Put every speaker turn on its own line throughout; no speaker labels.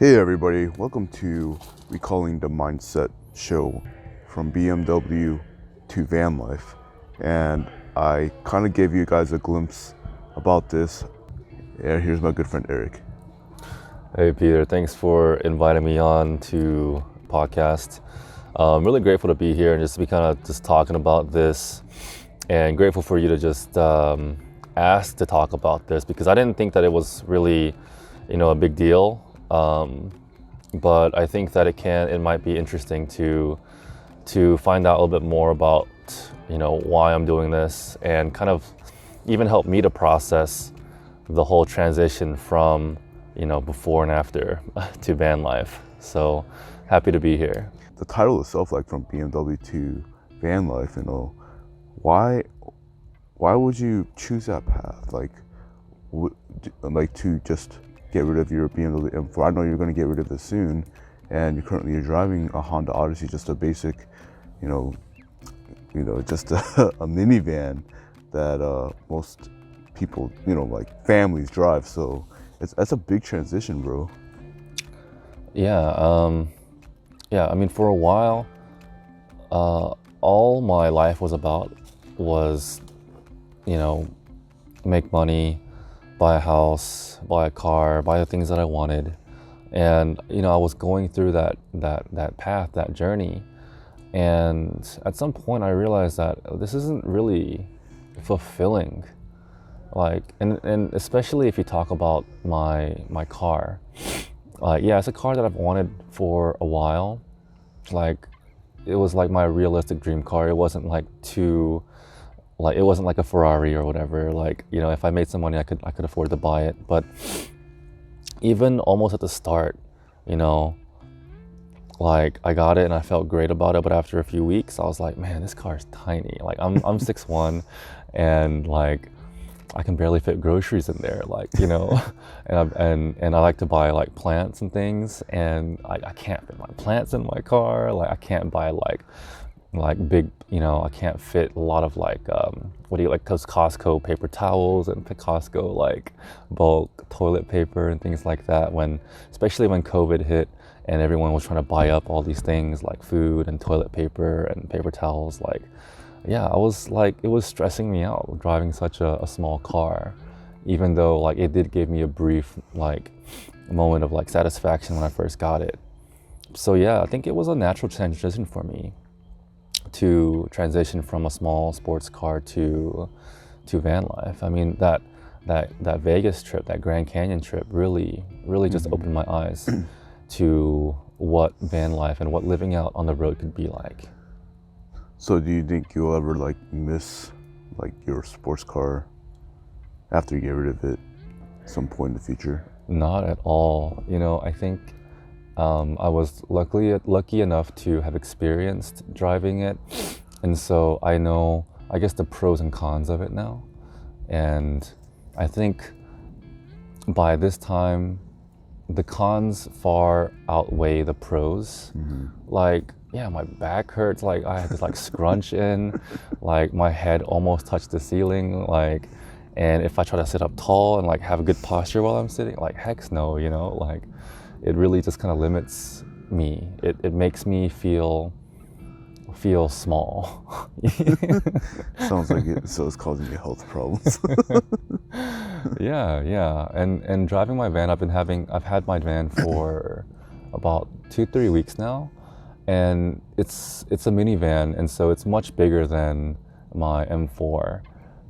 Hey everybody, welcome to Recalling the Mindset show from BMW to Vanlife. And I kind of gave you guys a glimpse about this. And here's my good friend Eric.
Hey Peter, thanks for inviting me on to podcast. I'm really grateful to be here and just to be kind of just talking about this, and grateful for you to just ask to talk about this because I didn't think that it was really, a big deal. But I think that it might be interesting to find out a little bit more about, why I'm doing this and kind of even help me to process the whole transition from, before and after to van life. So happy to be here.
The title itself, like from BMW to Vanlife, why would you choose that path? Like to just get rid of your BMW M4. I know you're going to get rid of it soon, and you're driving a Honda Odyssey, just a basic, just a minivan that most people, like families drive. So that's a big transition, bro.
Yeah, yeah. I mean, for a while, all my life was about was, make money, buy a house, buy a car, buy the things that I wanted. And, I was going through that path, that journey. And at some point I realized that this isn't really fulfilling. Like, and especially if you talk about my car. Yeah, it's a car that I've wanted for a while. Like, it was like my realistic dream car. It wasn't like it wasn't like a Ferrari or whatever. Like, if I made some money, I could afford to buy it. But even almost at the start, like I got it and I felt great about it. But after a few weeks, I was like, man, this car is tiny. Like I'm 6'1", and like I can barely fit groceries in there. Like, and I like to buy like plants and things, and I can't fit my plants in my car. Like I can't buy like big, I can't fit a lot of like, those Costco paper towels and Costco like bulk toilet paper and things like that, especially when COVID hit and everyone was trying to buy up all these things like food and toilet paper and paper towels. Like, yeah, I was like, it was stressing me out driving such a small car, even though like it did give me a brief like moment of like satisfaction when I first got it. So yeah, I think it was a natural transition for me to transition from a small sports car to van life. I mean, that Vegas trip, that Grand Canyon trip really just opened my eyes to what van life and what living out on the road could be like.
So do you think you'll ever like miss like your sports car after you get rid of it at some point in the future?
Not at all. I think I was lucky enough to have experienced driving it, and so I know, I guess, the pros and cons of it now. And I think by this time, the cons far outweigh the pros.
Mm-hmm.
Like, yeah, my back hurts. Like I had to like scrunch in, like my head almost touched the ceiling. Like, and if I try to sit up tall and like have a good posture while I'm sitting, like heck no, like. It really just kind of limits me. It makes me feel small.
Sounds like it. So it's causing you health problems.
Yeah. And driving my van, I've had my van for about 2-3 weeks now, and it's a minivan, and so it's much bigger than my M4.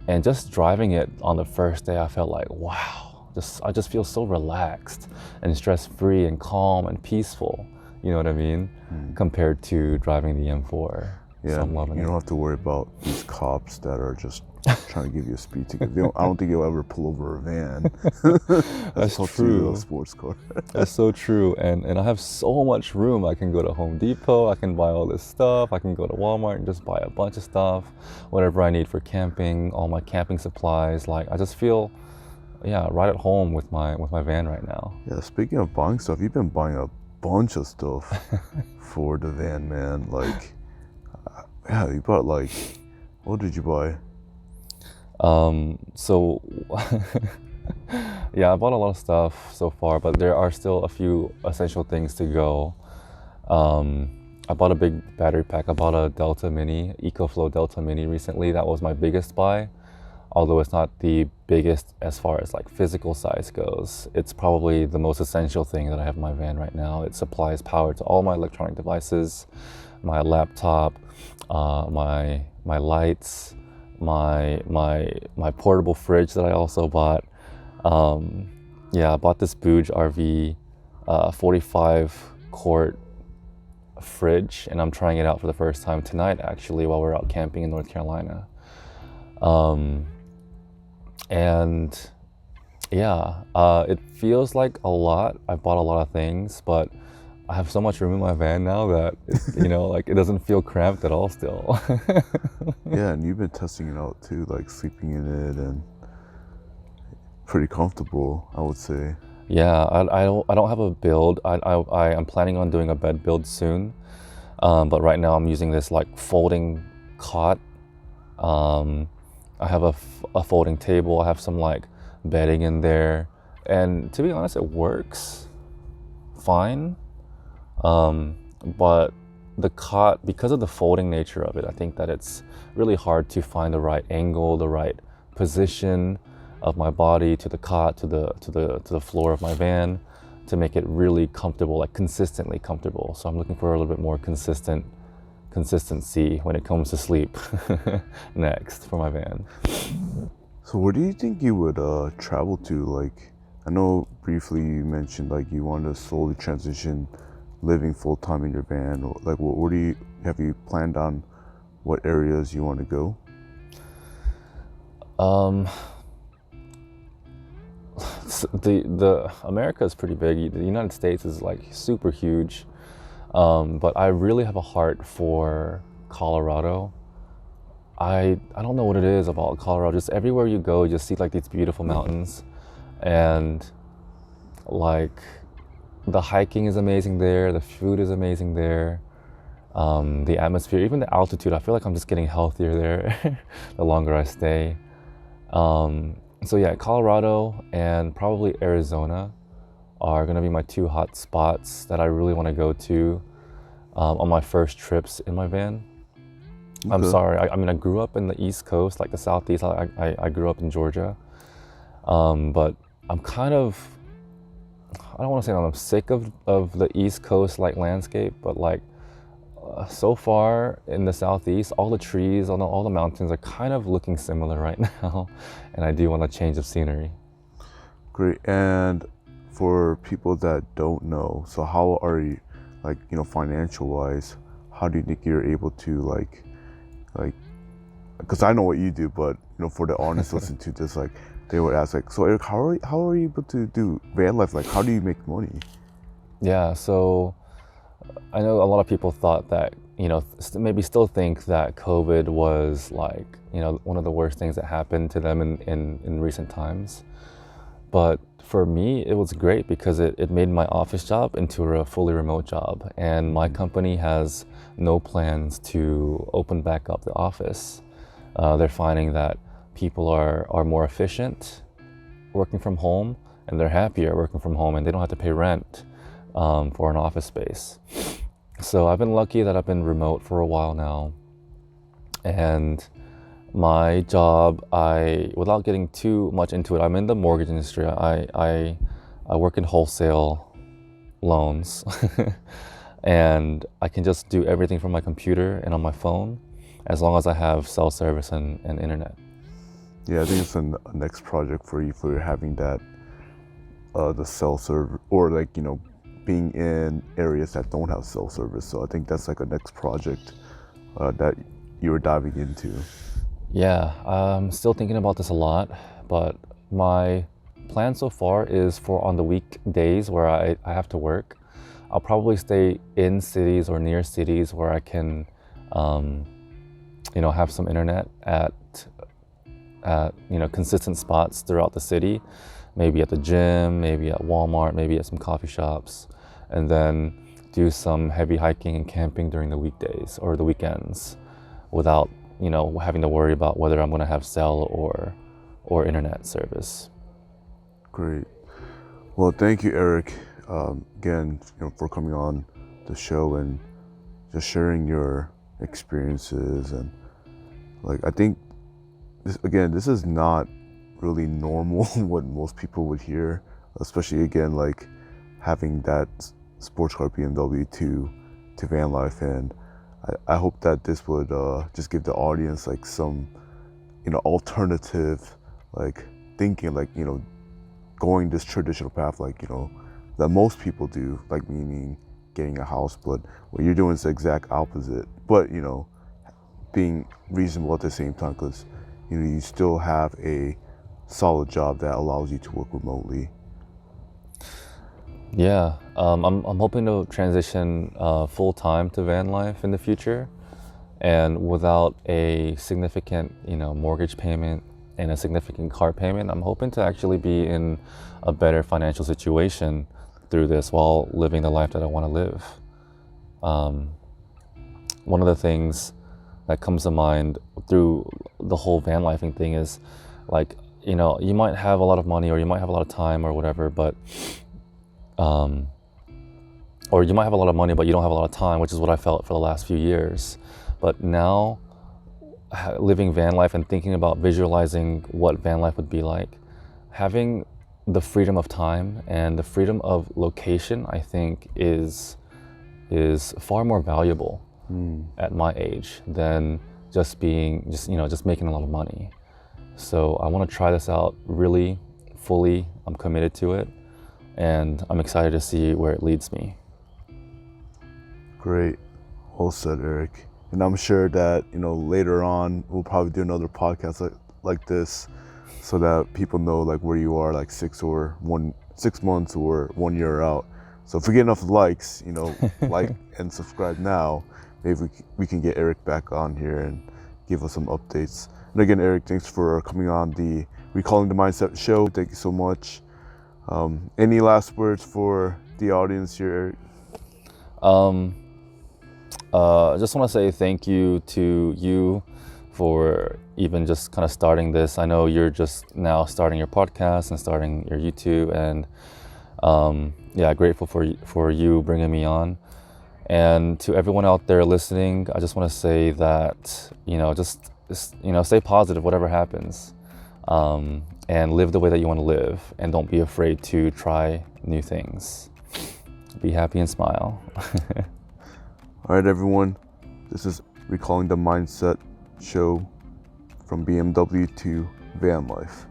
And just driving it on the first day, I felt like, wow. I just feel so relaxed and stress-free and calm and peaceful, you know what I mean? Compared to driving the M4.
Yeah,
so I'm loving
you
it.
don't have to worry about these cops that are just trying to give you a speed ticket. I don't think you'll ever pull over a van.
That's true.
A sports car.
That's so true. And I have so much room. I can go to Home Depot, I can buy all this stuff, I can go to Walmart and just buy a bunch of stuff, whatever I need for camping, all my camping supplies. Like, I just feel, yeah, right at home with my van right now.
Yeah, speaking of buying stuff, you've been buying a bunch of stuff for the van, man. Like, yeah, you bought like, what did you buy?
So Yeah, I bought a lot of stuff so far, but there are still a few essential things to go. I bought a big battery pack. I bought a Delta Mini, EcoFlow Delta Mini recently. That was my biggest buy, although it's not the biggest as far as like physical size goes. It's probably the most essential thing that I have in my van right now. It supplies power to all my electronic devices, my laptop, my lights, my portable fridge that I also bought. Yeah, I bought this Booge RV 45 quart fridge, and I'm trying it out for the first time tonight actually while we're out camping in North Carolina. And yeah, it feels like a lot. I bought a lot of things, but I have so much room in my van now that like it doesn't feel cramped at all still.
Yeah, and you've been testing it out too, like sleeping in it, and pretty comfortable, I would say.
Yeah, I don't have a build. I'm planning on doing a bed build soon, but right now I'm using this like folding cot. I have a folding table. I have some like bedding in there, and to be honest, it works fine. But the cot, because of the folding nature of it, I think that it's really hard to find the right angle, the right position of my body to the cot, to the floor of my van, to make it really comfortable, like consistently comfortable. So I'm looking for a little bit more consistency when it comes to sleep next for my van.
So where do you think you would travel to? Like, I know briefly you mentioned like you want to slowly transition living full time in your van, or like what do you have you planned on what areas you want to go?
The America is pretty big. The United States is like super huge, but I really have a heart for Colorado. I don't know what it is about Colorado. Just everywhere you go, you just see like these beautiful mountains, and like the hiking is amazing there. The food is amazing there. The atmosphere, even the altitude. I feel like I'm just getting healthier there the longer I stay. So yeah, Colorado and probably Arizona are gonna be my two hot spots that I really want to go to on my first trips in my van. I'm
Okay.
sorry, I mean I grew up in the East Coast, like the Southeast. I grew up in Georgia, but I'm kind of, I don't want to say that I'm sick of the East Coast like landscape, but like so far in the Southeast, all the trees, all the mountains are kind of looking similar right now, and I do want a change of scenery.
Great. And for people that don't know, so how are you, like, financial wise, how do you think you're able to like, because I know what you do, but for the honest listen to this, like, they would ask like, so Eric, how are you able to do van life? Like, how do you make money?
Yeah, so I know a lot of people thought that, maybe still think that COVID was like, one of the worst things that happened to them in recent times. But for me, it was great because it made my office job into a fully remote job. And my company has no plans to open back up the office. They're finding that people are more efficient working from home, and they're happier working from home, and they don't have to pay rent for an office space. So I've been lucky that I've been remote for a while now. And my job, without getting too much into it, I'm in the mortgage industry. I work in wholesale loans, and I can just do everything from my computer and on my phone, as long as I have cell service and internet.
Yeah, I think it's a next project for you for having that the cell server, or like being in areas that don't have cell service. So I think that's like a next project that you're diving into.
Yeah, I'm still thinking about this a lot, but my plan so far is for on the weekdays where I have to work, I'll probably stay in cities or near cities where I can, have some internet at consistent spots throughout the city, maybe at the gym, maybe at Walmart, maybe at some coffee shops, and then do some heavy hiking and camping during the weekdays or the weekends without having to worry about whether I'm going to have cell or internet service.
Great. Well, thank you, Eric, again, for coming on the show and just sharing your experiences. And like, I think this is not really normal what most people would hear, especially again, like having that sports car BMW to van life. And I hope that this would just give the audience like some, alternative, like thinking, like, going this traditional path, like, that most people do, like meaning getting a house. But what you're doing is the exact opposite, but, being reasonable at the same time, because, you still have a solid job that allows you to work remotely.
Yeah, I'm hoping to transition full time to van life in the future, and without a significant, mortgage payment and a significant car payment. I'm hoping to actually be in a better financial situation through this while living the life that I want to live. One of the things that comes to mind through the whole van lifing thing is, like, you might have a lot of money or you might have a lot of time or whatever, but or you might have a lot of money but you don't have a lot of time, which is what I felt for the last few years. But now, living van life and thinking about visualizing what van life would be like, having the freedom of time and the freedom of location, I think is far more valuable at my age than just making a lot of money. So I want to try this out really fully. I'm committed to it, and I'm excited to see where it leads me.
Great. Well said, Eric. And I'm sure that, later on we'll probably do another podcast like this, so that people know like where you are, like 6 months or 1 year out. So if we get enough likes, like and subscribe now, maybe we can get Eric back on here and give us some updates. And again, Eric, thanks for coming on the Recalling the Mindset show. Thank you so much. Any last words for the audience here, Eric?
I just want to say thank you to you for even just kind of starting this. I know you're just now starting your podcast and starting your YouTube, and grateful for you bringing me on. And to everyone out there listening, I just want to say that, just stay positive whatever happens, and live the way that you want to live, and don't be afraid to try new things. Be happy and smile.
All right, everyone. This is Recalling the Mindset show from BMW to van life.